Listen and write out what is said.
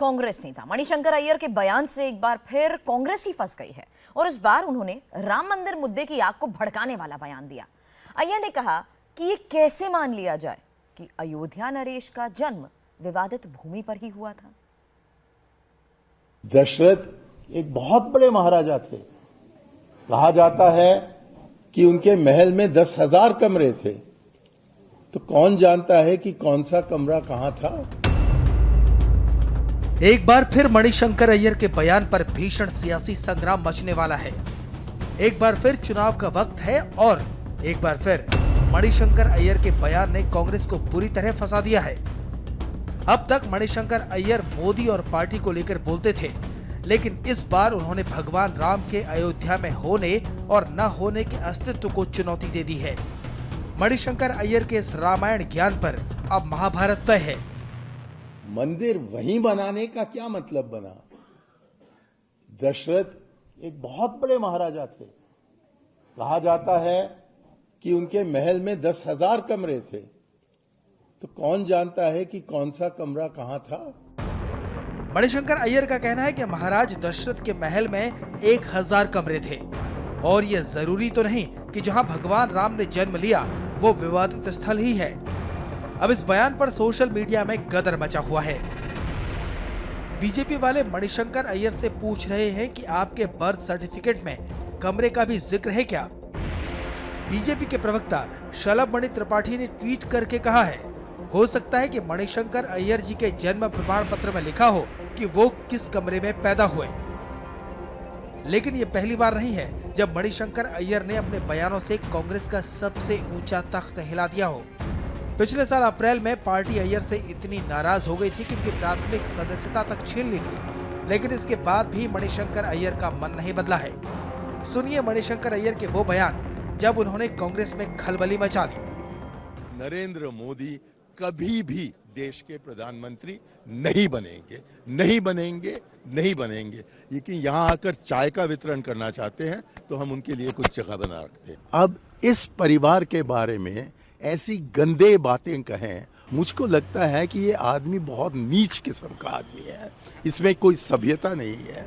कांग्रेस नेता मणिशंकर अय्यर के बयान से एक बार फिर कांग्रेस ही फंस गई है और इस बार उन्होंने राम मंदिर मुद्दे की आग को भड़काने वाला बयान दिया। अय्यर ने कहा कि ये कैसे मान लिया जाए कि अयोध्या नरेश का जन्म विवादित भूमि पर ही हुआ था। दशरथ एक बहुत बड़े महाराजा थे। कहा जाता है कि उनके महल में 10,000 कमरे थे, तो कौन जानता है कि कौन सा कमरा कहां था। एक बार फिर मणिशंकर अय्यर के बयान पर भीषण सियासी संग्राम मचने वाला है। एक बार फिर चुनाव का वक्त है और एक बार फिर मणिशंकर अय्यर के बयान ने कांग्रेस को बुरी तरह फंसा दिया है। अब तक मणिशंकर अय्यर मोदी और पार्टी को लेकर बोलते थे, लेकिन इस बार उन्होंने भगवान राम के अयोध्या में होने और न होने के अस्तित्व को चुनौती दे दी है। मणिशंकर अय्यर के इस रामायण ज्ञान पर अब महाभारत तय है। मंदिर वहीं बनाने का क्या मतलब बना। दशरथ एक बहुत बड़े महाराजा थे। कहा जाता है कि उनके महल में 10,000 कमरे थे, तो कौन जानता है कि कौन सा कमरा कहां था। मणिशंकर अय्यर का कहना है कि महाराज दशरथ के महल में 1,000 कमरे थे और यह जरूरी तो नहीं कि जहां भगवान राम ने जन्म लिया वो विवादित स्थल ही है। अब इस बयान पर सोशल मीडिया में गदर मचा हुआ है। बीजेपी वाले मणिशंकर अय्यर से पूछ रहे हैं कि आपके बर्थ सर्टिफिकेट में कमरे का भी जिक्र है क्या। बीजेपी के प्रवक्ता शलभ मणि त्रिपाठी ने ट्वीट करके कहा है, हो सकता है कि मणिशंकर अय्यर जी के जन्म प्रमाण पत्र में लिखा हो कि वो किस कमरे में पैदा हुए, लेकिन ये पहली बार नहीं है जब मणिशंकर अय्यर ने अपने बयानों से कांग्रेस का सबसे ऊंचा तख्त हिला दिया हो। पिछले साल अप्रैल में पार्टी अय्यर से इतनी नाराज हो गई थी कि उनकी प्राथमिक सदस्यता तक छीन ली थी, लेकिन इसके बाद भी मणिशंकर अय्यर का मन नहीं बदला है। सुनिए मणिशंकर अय्यर के वो बयान जब उन्होंने कांग्रेस में खलबली मचा दी। नरेंद्र मोदी कभी भी देश के प्रधानमंत्री नहीं बनेंगे, नहीं बनेंगे, नहीं बनेंगे। लेकिन यहाँ आकर चाय का वितरण करना चाहते हैं तो हम उनके लिए कुछ जगह बना रखते हैं। अब इस परिवार के बारे में ऐसी गंदे बातें कहें, मुझको लगता है कि ये आदमी बहुत नीच किस्म का आदमी है, इसमें कोई सभ्यता नहीं है।